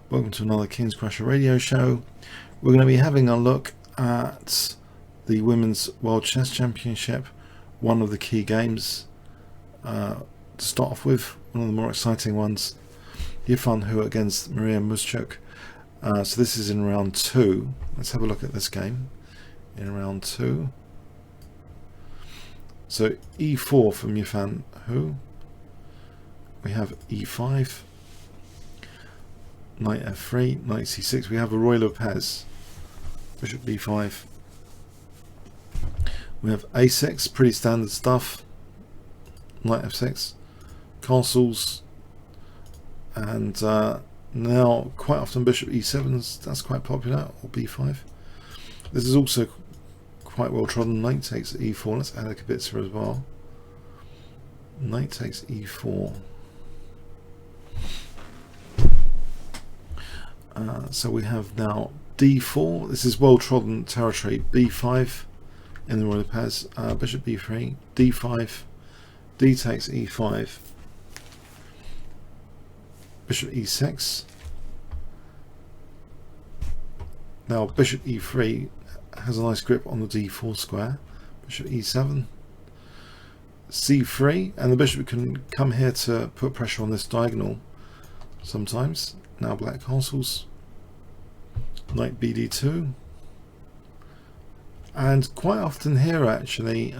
Welcome to another King's Crusher radio show. We're going to be having a look at the Women's World Chess Championship, one of the key games to start off with, one of the more exciting ones. Yifan Hu against Maria Muzychuk. So this is in round 2. Let's have a look at this game in round 2. So e4 from Yifan Hu. We have e5. Knight f3, knight c6. We have a Roy Lopez. Bishop b5. We have a6, pretty standard stuff. Knight f6. Castles. And now quite often bishop e7, that's quite popular, or b5. This is also quite well trodden. Knight takes e4. Let's add a kibitzer as well. Knight takes e4. So we have now d4. This is well trodden territory. b5 in the Roy Lopez. Bishop b3, d5, d takes e5, bishop e6. Now bishop e3 has a nice grip on the d4 square. Bishop e7, c3, and the bishop can come here to put pressure on this diagonal sometimes. Now black castles. Knight bd2, and quite often here actually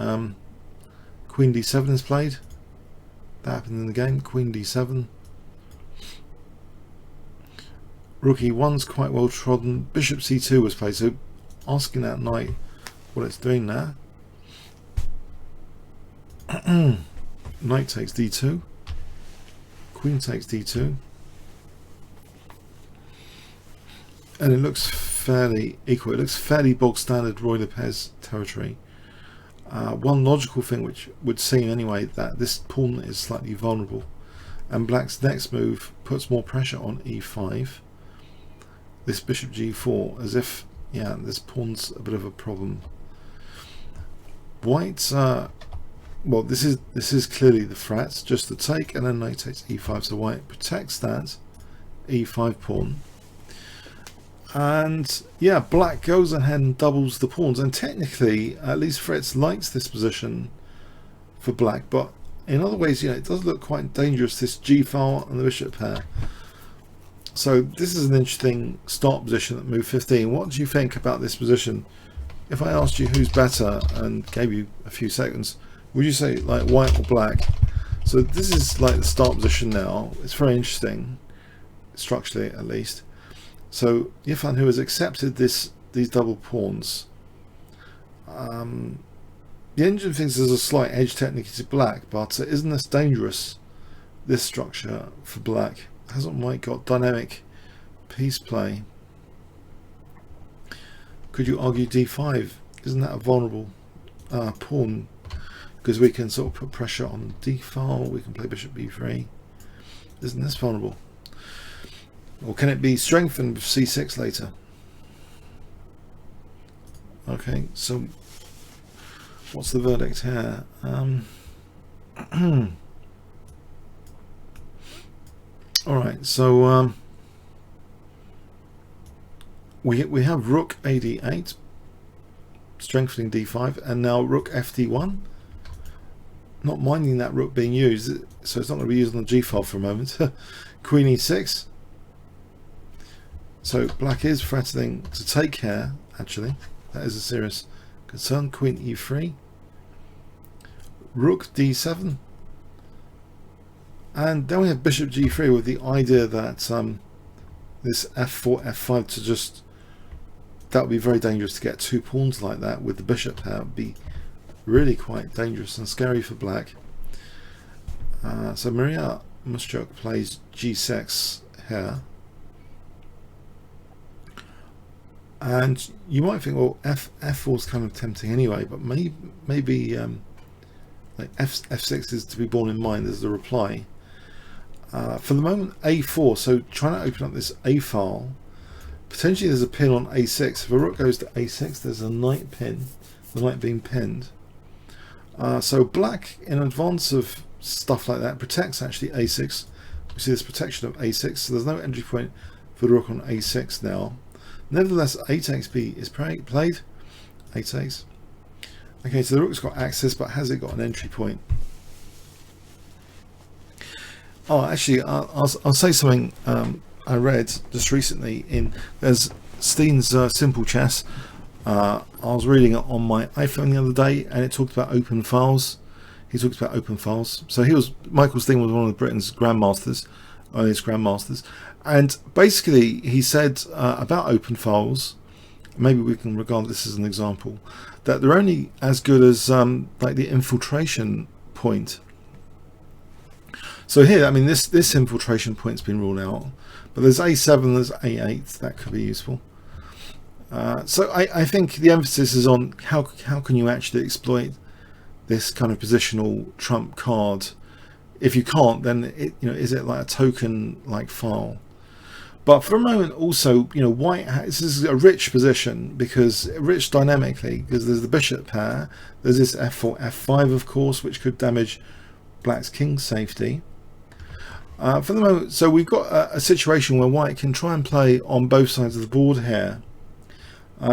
queen d7 is played. That happened in the game. Queen d7. Rook e1's quite well trodden. Bishop c2 was played, so asking that knight what it's doing there. Knight takes d2, queen takes d2. And it looks fairly equal. It looks fairly bog standard Roy Lopez territory. One logical thing which would seem anyway that this pawn is slightly vulnerable, and black's next move puts more pressure on e5. This bishop g4, as if, yeah, this pawn's a bit of a problem. White, well, this is clearly the threat, just the take, and then knight takes e5. So white protects that e5 pawn. And yeah, black goes ahead and doubles the pawns, and technically, at least Fritz likes this position for black, but in other ways, you know, it does look quite dangerous, this g file and the bishop pair. So this is an interesting start position at move 15. What do you think about this position? If I asked you who's better and gave you a few seconds, would you say like white or black? So this is like the start position now. It's very interesting, structurally at least. So Yifan Hu has accepted these double pawns. The engine thinks there's a slight edge technically to black, but isn't this dangerous, this structure for black? Hasn't white got dynamic piece play? Could you argue d5? Isn't that a vulnerable pawn? Because we can sort of put pressure on the d file, we can play bishop b3. Isn't this vulnerable? Or can it be strengthened with c6 later? Okay, so what's the verdict here? Alright, so we have rook ad8, strengthening d5, and now rook fd1. Not minding that rook being used, so it's not going to be used on the g file for a moment. Queen e6. So black is threatening to take here, actually. That is a serious concern. Queen e3. Rook d7. And then we have bishop g3 with the idea that this f4, f5 to just... That would be very dangerous to get two pawns like that with the bishop here. It would be really quite dangerous and scary for black. So Maria Muzychuk plays g6 here. And you might think, well, f4 is kind of tempting anyway, but maybe like f6 is to be borne in mind as the reply. For the moment, a4, so trying to open up this a file. Potentially there's a pin on a6. If a rook goes to a6, there's a knight pin, the knight being pinned. So black, in advance of stuff like that, protects actually a6. We see this protection of a6, so there's no entry point for the rook on a6 now. Nevertheless, a takes b is played. A takes. Okay, so the rook's got access, but has it got an entry point? Oh, actually, I'll say something I read just recently. There's Steen's Simple Chess. I was reading it on my iPhone the other day, and it talked about open files. He talks about open files. So Michael Steen was one of Britain's grandmasters, earliest grandmasters, and basically he said about open files, maybe we can regard this as an example, that they're only as good as like the infiltration point. So here, I mean, this infiltration point's been ruled out, but there's a7, there's a8, that could be useful. So I think the emphasis is on how can you actually exploit this kind of positional trump card. If you can't, then is it like a token like file? But for a moment also, white this is a rich position, because rich dynamically, because there's the bishop pair, there's this f4, f5 of course, which could damage black's king safety. For the moment, so we've got a situation where white can try and play on both sides of the board here.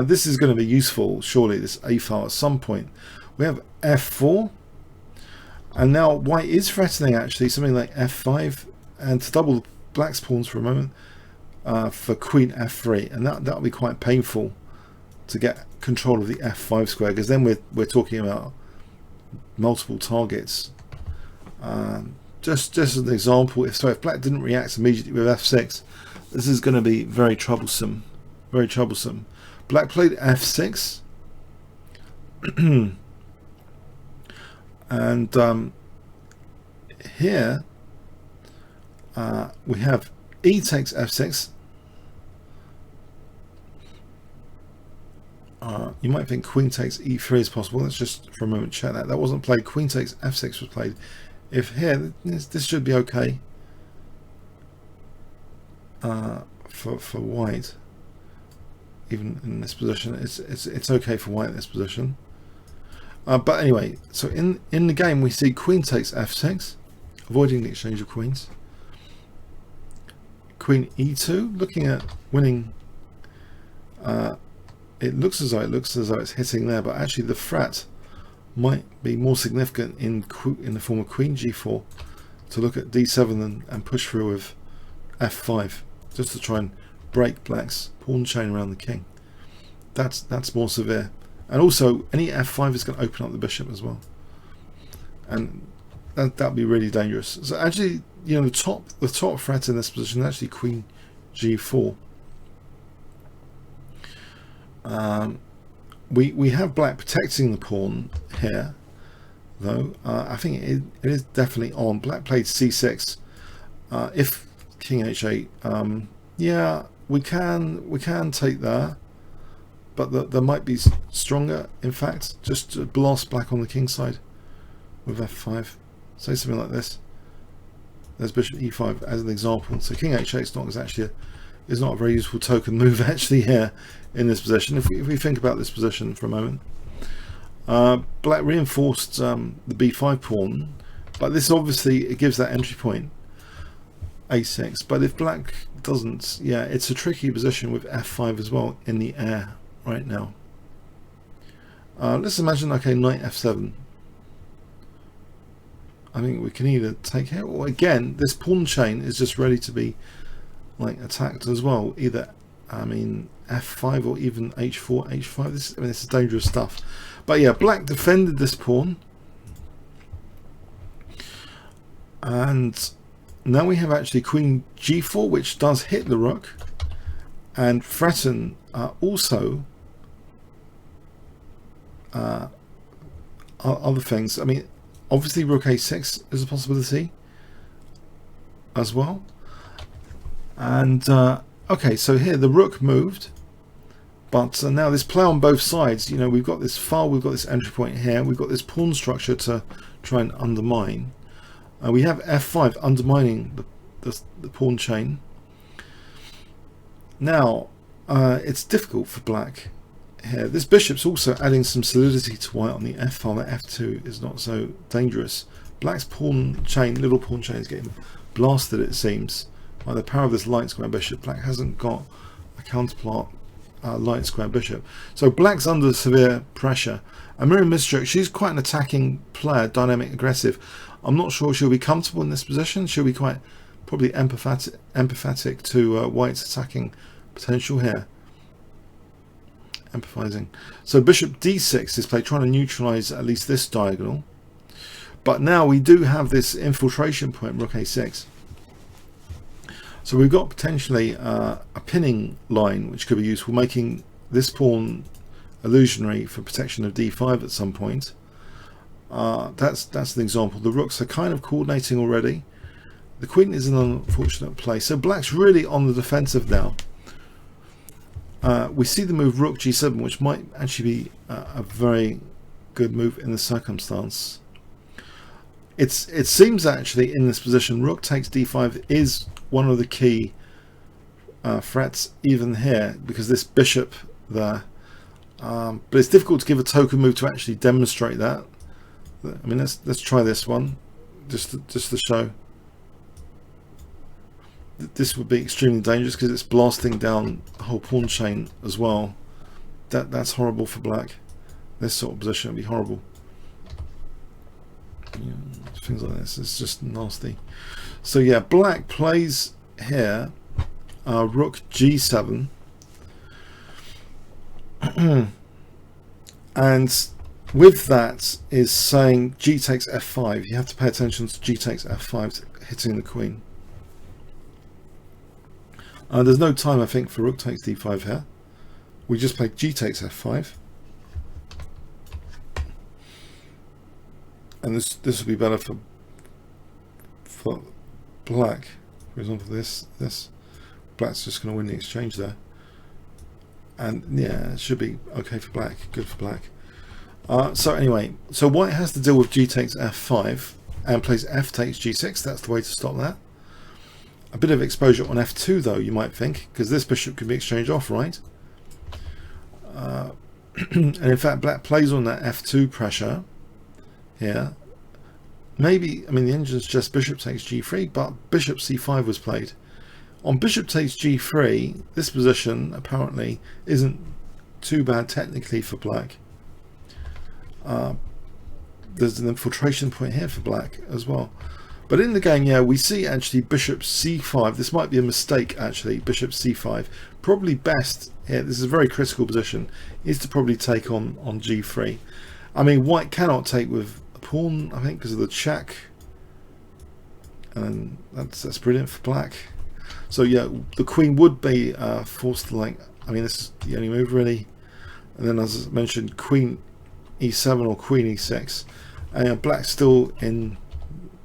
This is going to be useful, surely, this a file at some point. We have f4, and now white is threatening actually something like f5, and to double black's pawns for a moment, for queen f3, and that'll be quite painful to get control of the f5 square, because then we're talking about multiple targets. Just as an example, if black didn't react immediately with f6, this is going to be very troublesome. Very troublesome. Black played f6, and here we have e takes f6. You might think queen takes e3 is possible. Let's just for a moment check that. That wasn't played. Queen takes f6 was played. If here, this should be okay for white. Even in this position, it's okay for white in this position. But anyway, so in the game we see queen takes f6, avoiding the exchange of queens. Queen e2, looking at winning. It looks as though it's hitting there, but actually the threat might be more significant in the form of queen g4, to look at d7 and push through with f5, just to try and break black's pawn chain around the king. That's more severe, and also any f5 is going to open up the bishop as well, and that'd be really dangerous. So actually, the top threat in this position is actually queen g4. We have black protecting the pawn here, though. I think it is definitely on. Black played c6. If king h8, yeah, we can take there, but there might be stronger. In fact, just to blast black on the king side with f5. Say something like this. There's bishop e5 as an example. So king h8 is not a very useful token move actually here in this position. If we think about this position for a moment, black reinforced the b5 pawn, but this obviously it gives that entry point a6. But if black doesn't, yeah, it's a tricky position with f5 as well in the air right now. Let's imagine, okay, knight f7. I think we can either take here, or again, this pawn chain is just ready to be like attacked as well. Either, I mean, f5 or even h4, h5. This is dangerous stuff. But yeah, black defended this pawn, and now we have actually queen g4, which does hit the rook and threaten also other things. I mean, obviously rook a6 is a possibility as well. And okay, so here the rook moved, but now this play on both sides, we've got this file, we've got this entry point here, we've got this pawn structure to try and undermine. We have f5 undermining the pawn chain. Now it's difficult for black here. This bishop's also adding some solidity to white on the f file. That f2 is not so dangerous. Black's pawn chain, little pawn chain, is getting blasted, it seems, by the power of this light square bishop. Black hasn't got a counterpart light square bishop. So black's under severe pressure. And Muzychuk, she's quite an attacking player, dynamic, aggressive. I'm not sure she'll be comfortable in this position. She'll be quite probably empathetic to white's attacking potential here. Empathizing. So bishop d6 is played, trying to neutralize at least this diagonal. But now we do have this infiltration point, rook a6. So we've got potentially a pinning line which could be useful, making this pawn illusionary for protection of d5 at some point. That's an example. The rooks are kind of coordinating already. The queen is in an unfortunate place. So black's really on the defensive now. We see the move rook g7, which might actually be a very good move in the circumstance. It seems actually in this position, rook takes d5 is one of the key threats even here, because this bishop there. But it's difficult to give a token move to actually demonstrate that. I mean, let's try this one, just to show. This would be extremely dangerous because it's blasting down the whole pawn chain as well. That's horrible for black. This sort of position would be horrible. Yeah, things like this, it's just nasty. So yeah, black plays here rook g7. And with that is saying g takes f5. You have to pay attention to g takes f5 hitting the queen. There's no time, I think, for rook takes d5 here. We just play g takes f5. And this would be better for black. For example, this black's just going to win the exchange there. And yeah, it should be okay for black, good for black. So anyway, so white has to deal with g takes f5 and plays f takes g6. That's the way to stop that. A bit of exposure on f2 though, you might think, because this bishop can be exchanged off, right? And in fact, black plays on that f2 pressure here. Maybe, I mean, the engine's just bishop takes g3, but bishop c5 was played. On bishop takes g3, this position apparently isn't too bad technically for black. There's an infiltration point here for black as well. But in the game, yeah, we see actually bishop c5. This might be a mistake actually, bishop c5. Probably best here, this is a very critical position, is to probably take on g3. I mean, white cannot take with a pawn, I think, because of the check. And that's brilliant for black. So yeah, the queen would be forced to, like, I mean, this is the only move really. And then, as I mentioned, queen e7 or queen e6. And black's still in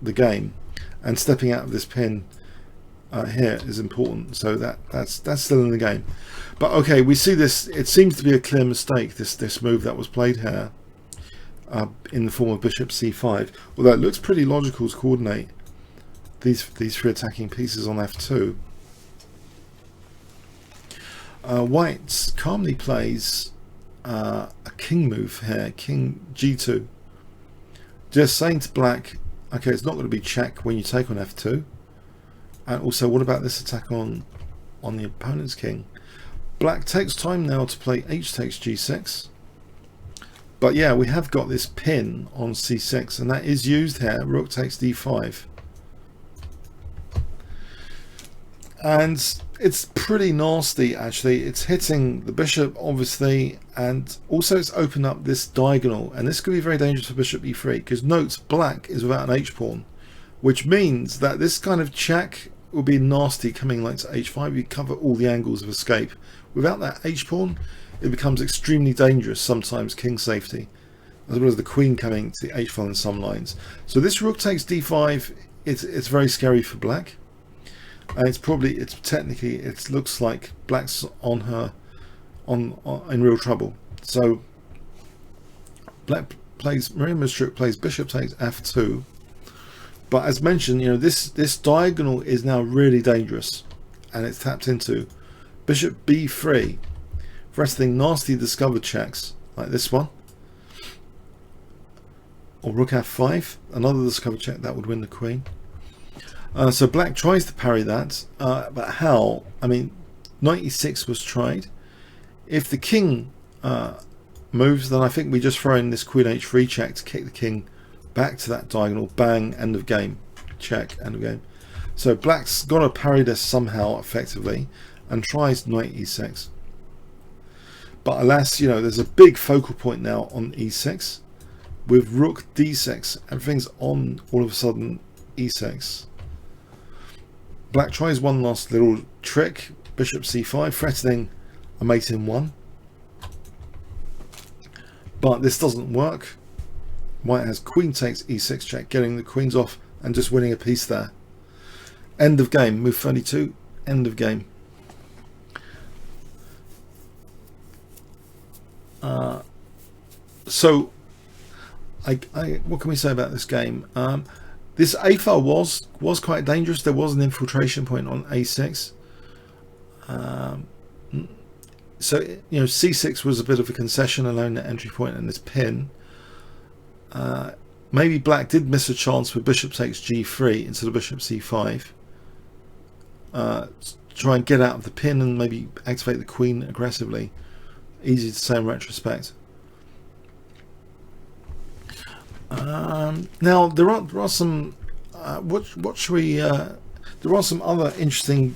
the game, and stepping out of this pin here is important. So that's still in the game. But okay, we see this. It seems to be a clear mistake. This move that was played here in the form of bishop c5. Although it looks pretty logical to coordinate these three attacking pieces on f2. White calmly plays a king move here, king g2, just saying to black, okay, it's not going to be check when you take on f2. And also, what about this attack on the opponent's king? Black takes time now to play h takes g6. But yeah, we have got this pin on c6, and that is used here. Rook takes d5. And it's pretty nasty actually. It's hitting the bishop obviously, and also it's opened up this diagonal, and this could be very dangerous for bishop e3, because note black is without an h pawn, which means that this kind of check will be nasty coming like to h5. You cover all the angles of escape. Without that h pawn, it becomes extremely dangerous, sometimes king safety, as well as the queen coming to the h file in some lines. So this rook takes d5, it's very scary for black. And it's technically, it looks like black's in real trouble. So black plays, Muzychuk plays bishop takes f2. But as mentioned, you know, this diagonal is now really dangerous, and it's tapped into. Bishop b3, threatening nasty discovered checks like this one, or rook f5, another discovered check that would win the queen. So black tries to parry that, but how? I mean, knight e6 was tried. If the king moves, then I think we just throw in this queen h3 check to kick the king back to that diagonal. Bang, end of game. Check, end of game. So black's got to parry this somehow effectively and tries knight e6. But alas, you know, there's a big focal point now on e6 with rook d6. Everything's on all of a sudden e6. Black tries one last little trick, bishop c5, threatening a mate in one. But this doesn't work. White has queen takes e6 check, getting the queens off and just winning a piece there. End of game, move 32, end of game. So, what can we say about this game? This a file was quite dangerous. There was an infiltration point on a6. So, you know, c6 was a bit of a concession, allowing the entry point and this pin. Maybe black did miss a chance with bishop takes g3 instead of bishop c5. Try and get out of the pin and maybe activate the queen aggressively. Easy to say in retrospect. Now there are some what should we there are some other interesting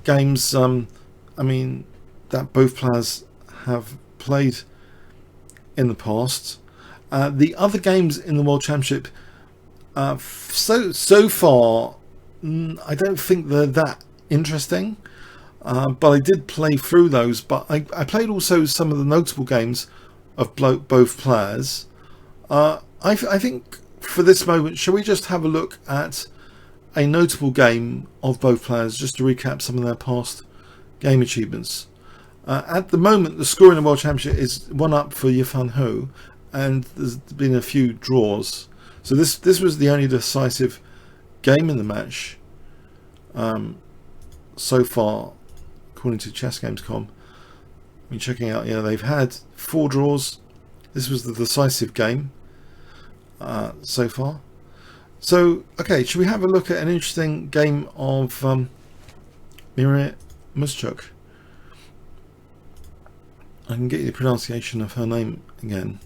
games I mean that both players have played in the past. The other games in the World Championship so far I don't think they're that interesting, but I did play through those. But I played also some of the notable games of both players. I think for this moment, shall we just have a look at a notable game of both players, just to recap some of their past game achievements. At the moment, the score in the World Championship is 1-up for Yifan Ho, and there's been a few draws. So this was the only decisive game in the match so far, according to ChessGames.com. I mean, checking out, yeah, they've had 4 draws. This was the decisive game so far. So, okay, should we have a look at an interesting game of Muzychuk? I can get you the pronunciation of her name again.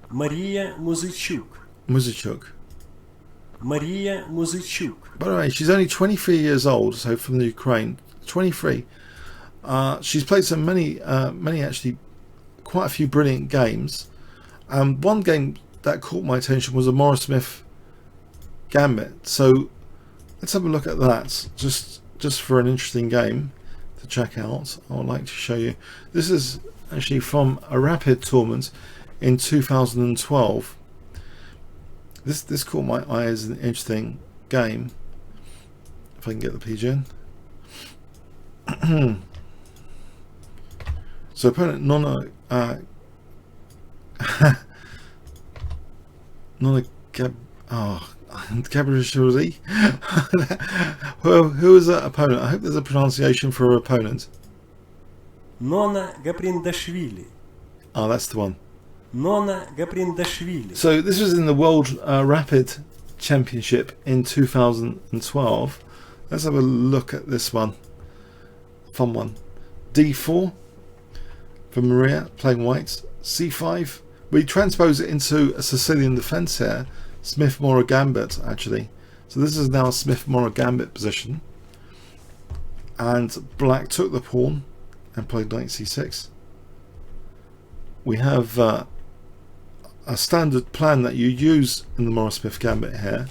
Maria Muzychuk. Muzychuk. Maria Muzychuk. By the way, she's only 23 years old, so from the Ukraine. 23. She's played so many actually, quite a few brilliant games. One game that caught my attention was a Morris Smith Gambit. So let's have a look at that, just for an interesting game to check out. I would like to show you. This is actually from a Rapid tournament in 2012. This caught my eye as an interesting game. If I can get the PG in. So opponent Nona Gabrielshuri. Well, who is that opponent? I hope there's a pronunciation for her opponent. Nona Gaprindashvili. Oh, that's the one. Nona Gaprindashvili. So this was in the World Rapid Championship in 2012. Let's have a look at this one. Fun one. D4 for Maria, playing white. C5. We transpose it into a Sicilian defense here. Smith-Morra Gambit, actually. So this is now a Smith-Morra Gambit position. And black took the pawn and played knight c6. We have a standard plan that you use in the Morris Smith Gambit here,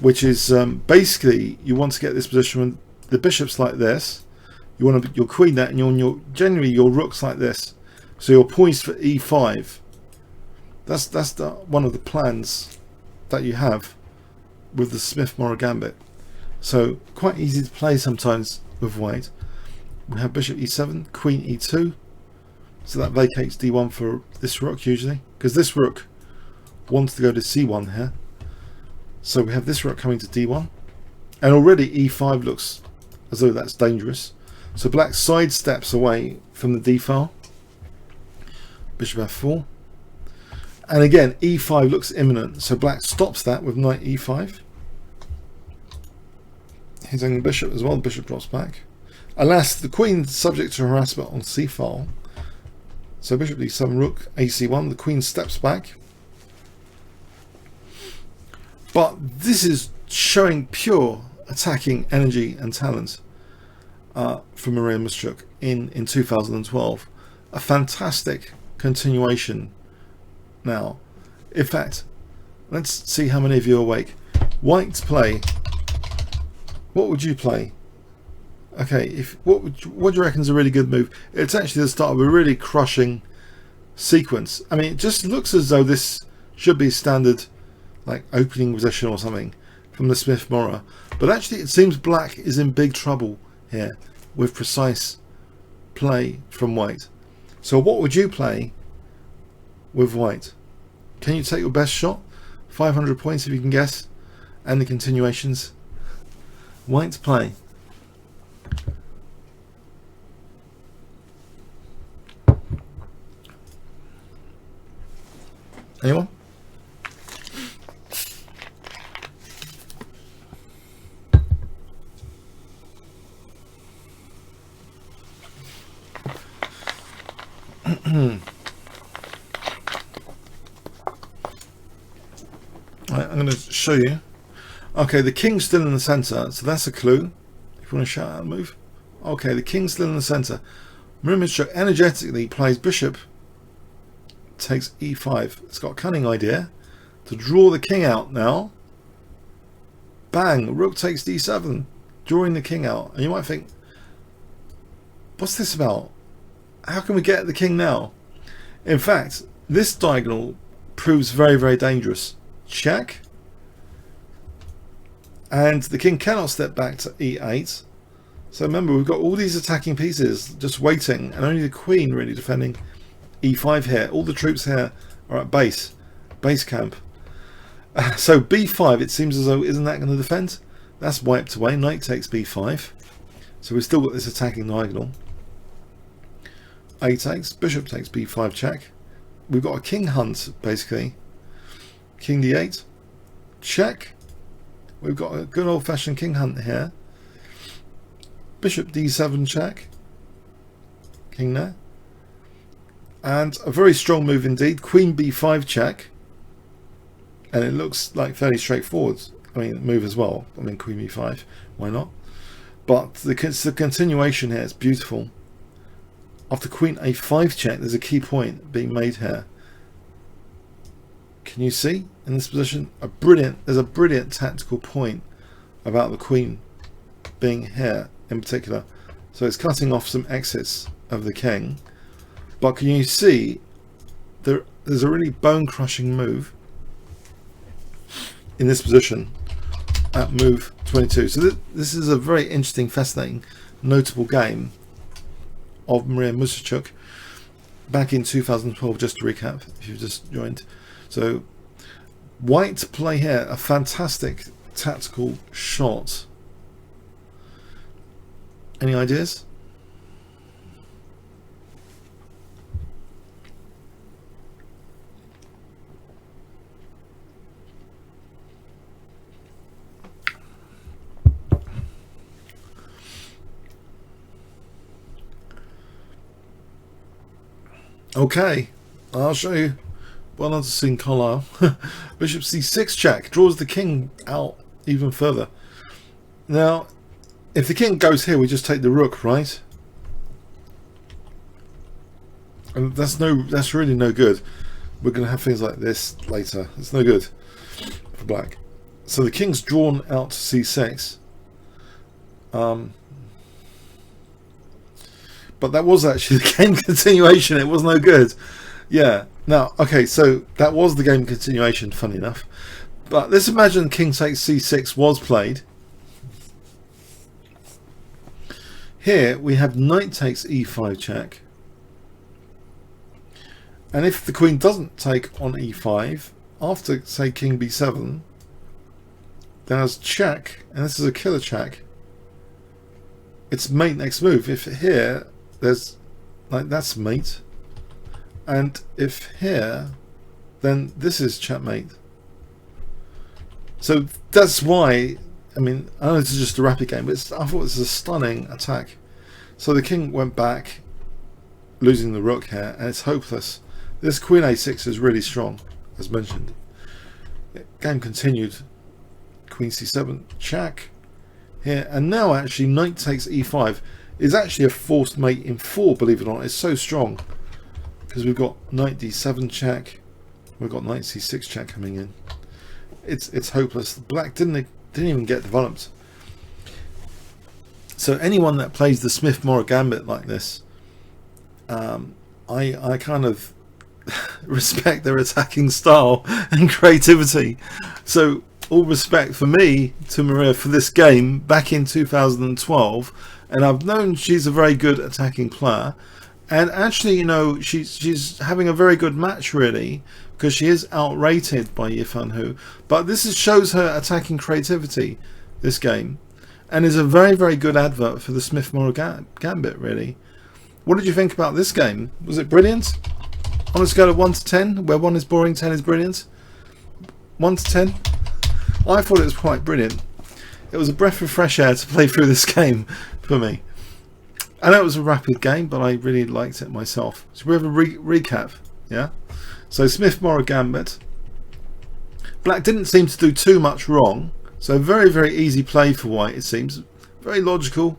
which is basically you want to get this position when the bishop's like this. You want to your queen that, and generally your rook's like this. So you're poised for e5. That's one of the plans that you have with the Smith-Morra Gambit. So quite easy to play sometimes with white. We have bishop e7, queen e2. So that vacates d1 for this rook usually, because this rook wants to go to c1 here. So we have this rook coming to d1, and already e5 looks as though that's dangerous. So black sidesteps away from the d file. Bishop f4. And again, e5 looks imminent, so black stops that with knight e5. Hitting the bishop as well. The bishop drops back. Alas, the queen's subject to harassment on c-file. So bishop d7, rook ac1. The queen steps back. But this is showing pure attacking energy and talent from Maria Muzychuk in 2012. A fantastic continuation now. In fact, let's see how many of you are awake. White play. What would you play? Okay, what do you reckon is a really good move? It's actually the start of a really crushing sequence. I mean, it just looks as though this should be standard, like opening position or something from the Smith-Morra. But actually, it seems black is in big trouble here with precise play from white. So what would you play with white? Can you take your best shot? 500 points if you can guess. And the continuations. White play. Anyone? Right, I'm going to show you. Okay, the king's still in the centre, so that's a clue. If you want to shout out a move. Okay, the king's still in the centre. Maria Muzychuk energetically plays bishop takes e5. It's got a cunning idea to draw the king out now. Bang! Rook takes d7, drawing the king out. And you might think, what's this about? How can we get the king now? In fact, this diagonal proves very, very dangerous. Check. And the king cannot step back to e8. So remember, we've got all these attacking pieces just waiting, and only the queen really defending e5 here. All the troops here are at base camp. So b5, it seems as though, isn't that going to defend? That's wiped away. Knight takes b5. So we've still got this attacking diagonal. A takes, bishop takes b5 check. We've got a king hunt, basically. King d8. Check. We've got a good old-fashioned king hunt here. Bishop d7 check. King there. And a very strong move indeed. Queen b5 check. And it looks like fairly straightforward. I mean, move as well. I mean, queen b5. Why not? But the continuation here is beautiful. After queen a5 check, there's a key point being made here. Can you see in this position there's a brilliant tactical point about the queen being here in particular. So it's cutting off some exits of the king. But can you see there's a really bone-crushing move in this position at move 22. So this is a very interesting, fascinating, notable game of Maria Muzychuk back in 2012, just to recap if you've just joined. So white play here, a fantastic tactical shot. Any ideas? Okay, I'll show you. Well done to Sean Carlisle. Bishop c6 check draws the king out even further. Now, if the king goes here, we just take the rook, right? And that's really no good. We're going to have things like this later. It's no good for black. So the king's drawn out to c6. But that was actually the game continuation. It was no good. Yeah. Now, okay, so that was the game continuation, funny enough. But let's imagine king takes c6 was played. Here we have knight takes e5 check. And if the queen doesn't take on e5, after, say, king b7, there's check, and this is a killer check. It's mate next move. If here, there's, like, that's mate. And if here, then this is checkmate. So that's why I mean, I know this is just a rapid game, but I thought this was a stunning attack. So the king went back, losing the rook here, and it's hopeless. This queen a6 is really strong, as mentioned. Game continued. Queen c7, check here, and now actually knight takes e5 is actually a forced mate in 4, believe it or not. It's so strong because we've got knight d7 check, we've got knight c6 check coming in. It's hopeless. Black didn't even get developed. So anyone that plays the Smith-Morra Gambit like this, I kind of respect their attacking style and creativity. So all respect for me to Maria for this game back in 2012, and I've known she's a very good attacking player, and actually, you know, she's having a very good match really, because she is outrated by Yifan Hu, but this shows her attacking creativity, this game, and is a very, very good advert for the Smith-Morra Gambit really. What did you think about this game? Was it brilliant? On a scale of 1 to 10, where 1 is boring, 10 is brilliant. 1 to 10? I thought it was quite brilliant. It was a breath of fresh air to play through this game for me. I know it was a rapid game, but I really liked it myself. So we have a recap, yeah? So Smith-Morra Gambit. Black didn't seem to do too much wrong. So very, very easy play for white, it seems. Very logical.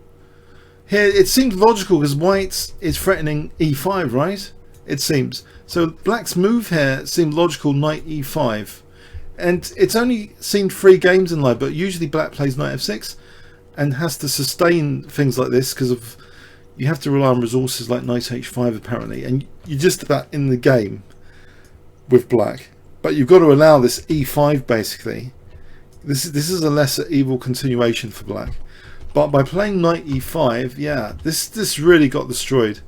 Here, it seems logical because white is threatening e5, right? It seems. So black's move here seemed logical, knight e5. And it's only seen 3 games in live, but usually black plays knight f6 and has to sustain things like this because of you have to rely on resources like knight h5 apparently, and you're just about in the game with black. But you've got to allow this e5 basically. This is a lesser evil continuation for black. But by playing knight e5, yeah, this really got destroyed.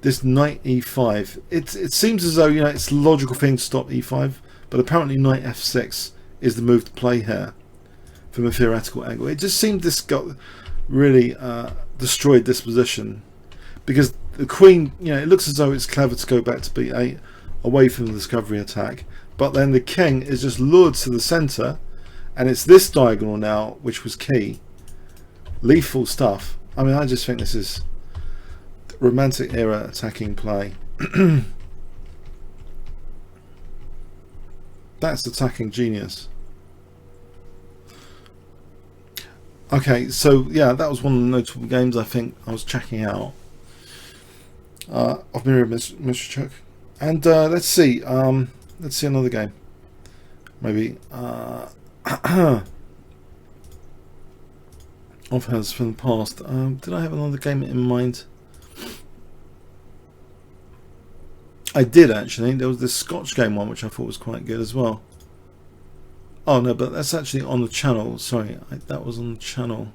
This knight e5. It seems as though, you know, it's a logical thing to stop e5, but apparently knight f6 is the move to play here from a theoretical angle. It just seemed this got really destroyed this position because the queen, you know, it looks as though it's clever to go back to b8 away from the discovery attack, but then the king is just lured to the center, and it's this diagonal now which was key. Lethal stuff. I mean, I just think this is romantic era attacking play. That's attacking genius. Okay, so yeah, that was one of the notable games I think I was checking out of Miriam Muzychuk. And let's see another game. Maybe of hers from the past. Did I have another game in mind? I did actually. There was this Scotch game one which I thought was quite good as well. Oh no, but that's actually on the channel. Sorry, that was on the channel.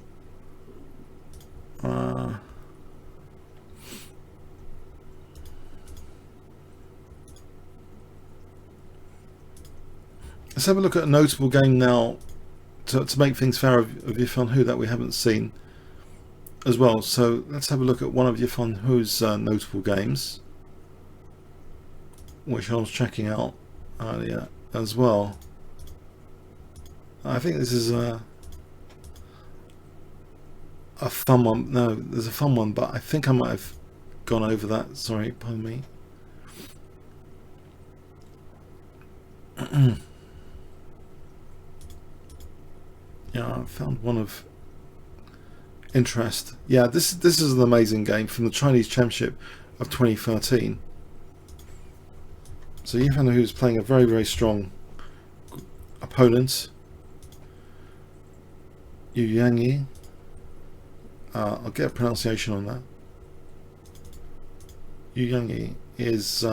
Let's have a look at a notable game now to make things fair of Yifan Hu that we haven't seen as well. So let's have a look at one of Yifan Hu's notable games, which I was checking out earlier as well. I think this is a fun one. No, there's a fun one, but I think I might have gone over that. Sorry, pardon me. Yeah, I found one of interest. Yeah, this is an amazing game from the Chinese Championship of 2013. So Yifan Hu is playing a very, very strong opponent. Yu Yang. I'll get a pronunciation on that. Yu Yang is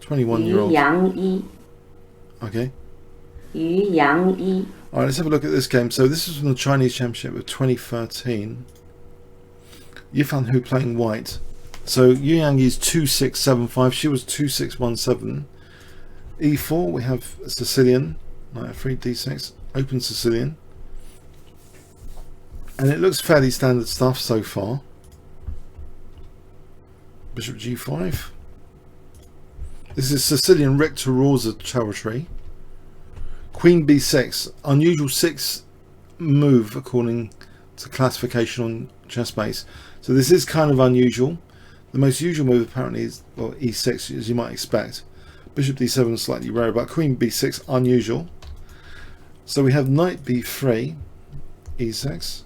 21-year-old. Okay. Yu Yang. Alright, let's have a look at this game. So this is from the Chinese Championship of 2013. Yifan Hu playing white. So Yu Yang is 2675. She was 2617. E4, we have Sicilian. Knight f3, d6. Open Sicilian. And it looks fairly standard stuff so far. Bishop g5. This is Sicilian Richter Rosa territory. Queen b6, unusual 6 move according to classification on chessbase. So this is kind of unusual. The most usual move apparently is, well, e6, as you might expect. Bishop d7 is slightly rare, but queen b6 unusual. So we have knight b3, e6.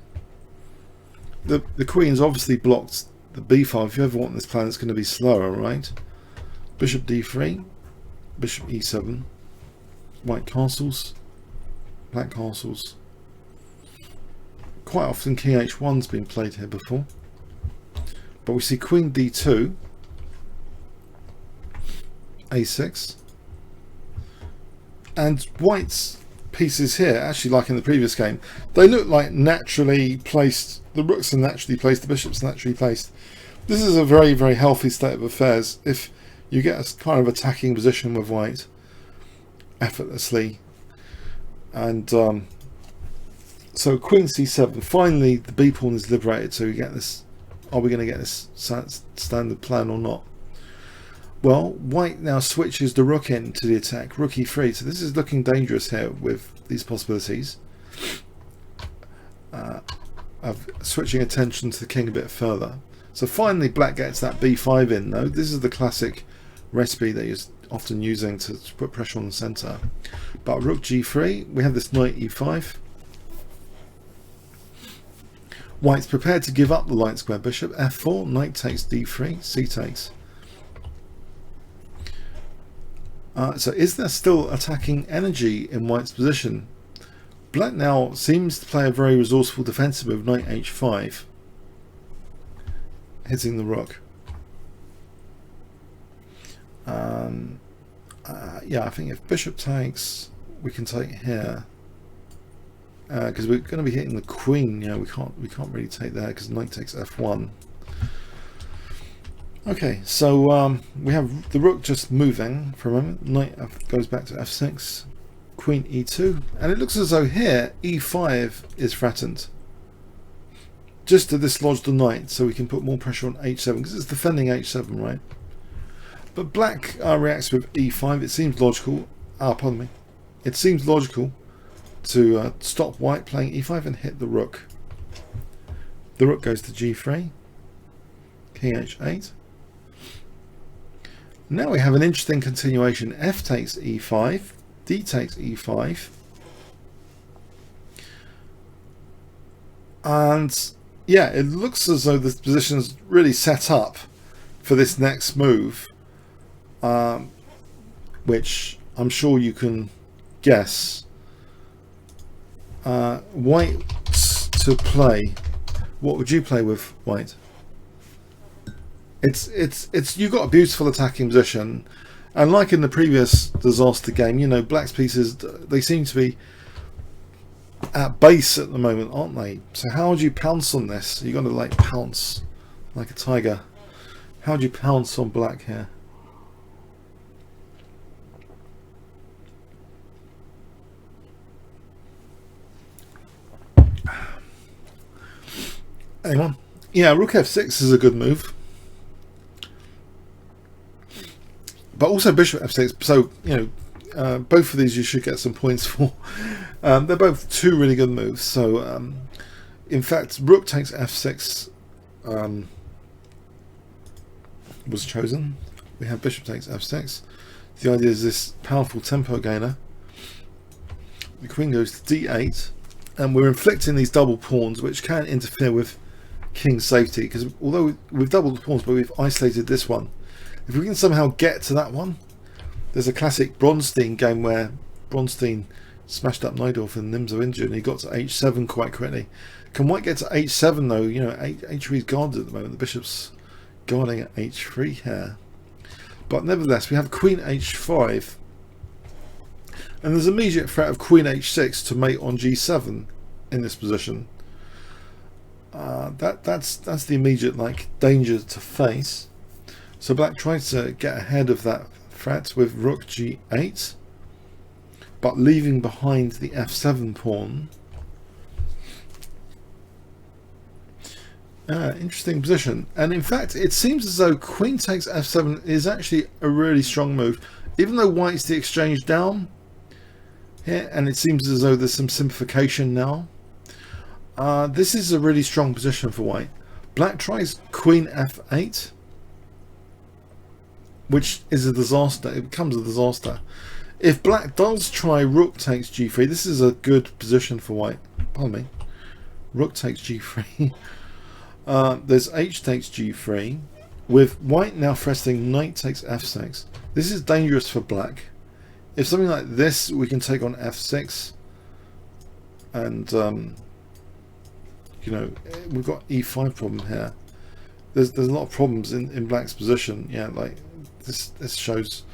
The queen's obviously blocked the b file. If you ever want this plan, it's going to be slower, right? Bishop d3, bishop e7, white castles, black castles. Quite often king h1's been played here before. But we see queen d2, a6, and white's pieces here, actually like in the previous game, they look like naturally placed. The rooks are naturally placed, the bishops are naturally placed. This is a very, very healthy state of affairs if you get a kind of attacking position with white effortlessly. And so queen c7, finally the b pawn is liberated, so we get this. Are we going to get this standard plan or not? Well, white now switches the rook into the attack, rook e3. So this is looking dangerous here with these possibilities of switching attention to the king a bit further. So finally black gets that b5 in though. This is the classic recipe that you're often using to put pressure on the center. But rook g3, we have this knight e5. White's prepared to give up the light square bishop. f4, knight takes d3, c takes. So is there still attacking energy in white's position? Black now seems to play a very resourceful defensive move, knight h5, hitting the rook. Yeah, I think if bishop takes, we can take here. Because we're going to be hitting the queen, you know, we can't really take there because knight takes f1. Okay, so we have the rook just moving for a moment. Knight goes back to f6, queen e2, and it looks as though here e5 is threatened. Just to dislodge the knight, so we can put more pressure on h7 because it's defending h7, right? But black reacts with e5. It seems logical. Pardon me. It seems logical to stop white playing e5 and hit the rook. The rook goes to g3, king h8. Now we have an interesting continuation. F takes e5, d takes e5, and yeah, it looks as though the position is really set up for this next move, which I'm sure you can guess. White to play. What would you play with white? It's you've got a beautiful attacking position, and like in the previous disaster game, you know, black's pieces, they seem to be at base at the moment, aren't they? So how would you pounce on this? You're going to like pounce like a tiger. How would you pounce on black here? Anyone? Yeah, rook f6 is a good move. But also bishop f6, so, you know, both of these you should get some points for. They're both two really good moves. So, in fact, rook takes f6 was chosen. We have bishop takes f6. The idea is this powerful tempo gainer. The queen goes to d8, and we're inflicting these double pawns, which can interfere with king safety, because although we've doubled the pawns, but we've isolated this one. If we can somehow get to that one, there's a classic Bronstein game where Bronstein smashed up Najdorf and Nimzo injured, and he got to h7 quite quickly. Can white get to h7 though? You know, h3 is guarded at the moment. The bishop's guarding at h3 here, but nevertheless we have queen h5, and there's immediate threat of queen h6 to mate on g7 in this position. That's the immediate like danger to face. So black tries to get ahead of that threat with rook g8, but leaving behind the f7 pawn. Interesting position, and in fact it seems as though queen takes f7 is actually a really strong move. Even though white's the exchange down, here, and it seems as though there's some simplification now. This is a really strong position for white. Black tries queen f8, which is a disaster. It becomes a disaster. If black does try rook takes g3, this is a good position for white. Pardon me. Rook takes g3. There's h takes g3, with white now threatening knight takes f6. This is dangerous for black. If something like this, we can take on f6, and you know, we've got e5 problem here. There's a lot of problems in black's position. Yeah, like this shows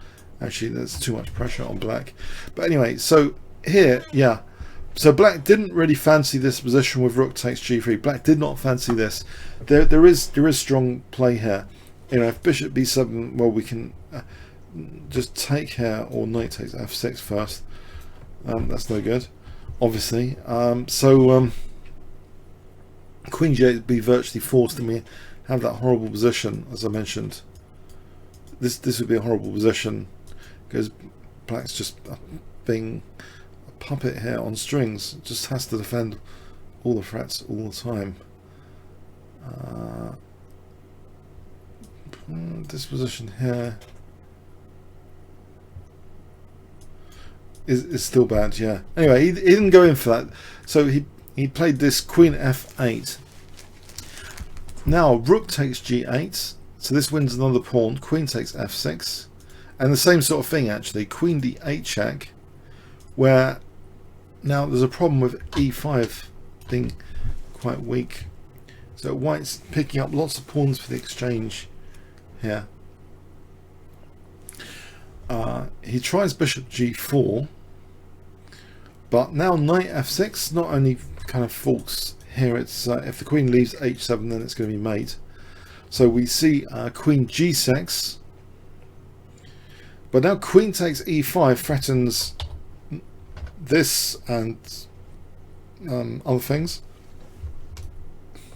actually there's too much pressure on black. But anyway, so here, yeah. So black didn't really fancy this position with rook takes g3. Black did not fancy this. There is strong play here. You know, if bishop b7, well, we can just take here, or knight takes f6 first. That's no good, obviously. Queen g8 would be virtually forced, and we have that horrible position, as I mentioned. This would be a horrible position because black's just being a puppet here on strings. Just has to defend all the threats all the time. This position here is still bad. Yeah. Anyway, he didn't go in for that. So he played this queen f8. Now rook takes g8. So this wins another pawn. Queen takes f6, and the same sort of thing actually. Queen d8 check, where now there's a problem with e5 being quite weak. So white's picking up lots of pawns for the exchange here. He tries bishop g4, but now knight f6 not only kind of faults here. It's if the queen leaves h7, then it's going to be mate. So we see queen g6, but now queen takes e5 threatens this and other things.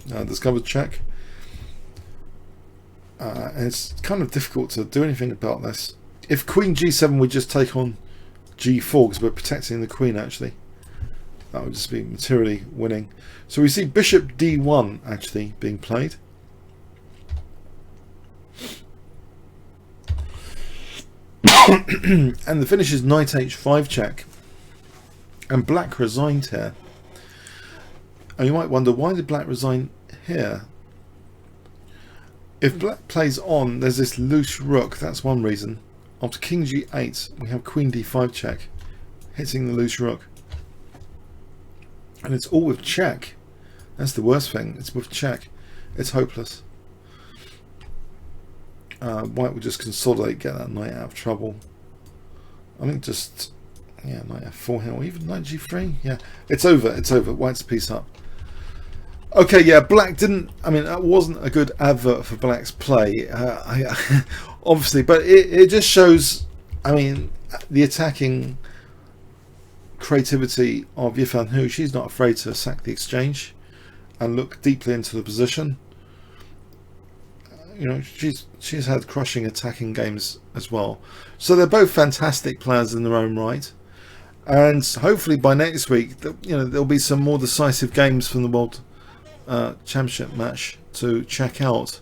Discovered check, and it's kind of difficult to do anything about this. If queen g7, we just take on g4 because we're protecting the queen. Actually, that would just be materially winning. So we see bishop d1 actually being played. And the finish is knight h5 check, and black resigned here. And you might wonder, why did black resign here? If black plays on, there's this loose rook. That's one reason. After king g8, we have queen d5 check, hitting the loose rook, and it's all with check. That's the worst thing. It's with check. It's hopeless. White will just consolidate, get that knight out of trouble. I think just, yeah, knight f4 here, or even knight g3. Yeah, it's over. It's over. White's a piece up. Okay, yeah, black didn't. I mean, that wasn't a good advert for black's play, obviously, but it just shows. I mean, the attacking creativity of Yifan Hu. She's not afraid to sack the exchange and look deeply into the position. You know, she's had crushing attacking games as well. So they're both fantastic players in their own right. And hopefully by next week, you know, there'll be some more decisive games from the World Championship match to check out.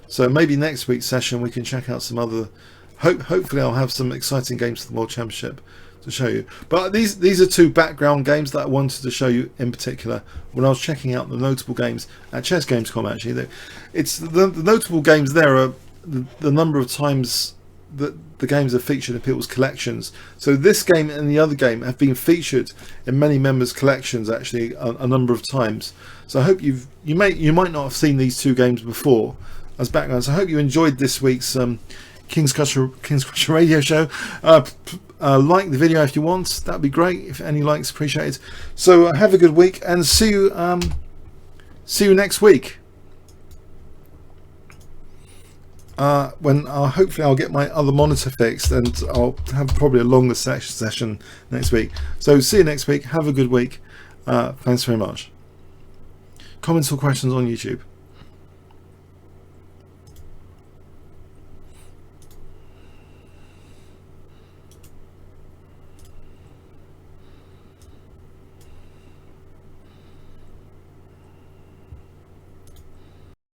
So maybe next week's session we can check out some other. Hopefully I'll have some exciting games for the World Championship to show you. But these are two background games that I wanted to show you in particular when I was checking out the notable games at ChessGames.com. Actually, it's the notable games there are the number of times that the games are featured in people's collections. So this game and the other game have been featured in many members' collections actually a number of times. So I hope you might not have seen these two games before as backgrounds. I hope you enjoyed this week's Kingscrusher radio show. Like the video if you want, that'd be great. If any likes, appreciated. So have a good week, and see you next week. When hopefully I'll get my other monitor fixed, and I'll have probably a longer session next week. So see you next week. Have a good week. Thanks very much. Comments or questions on YouTube.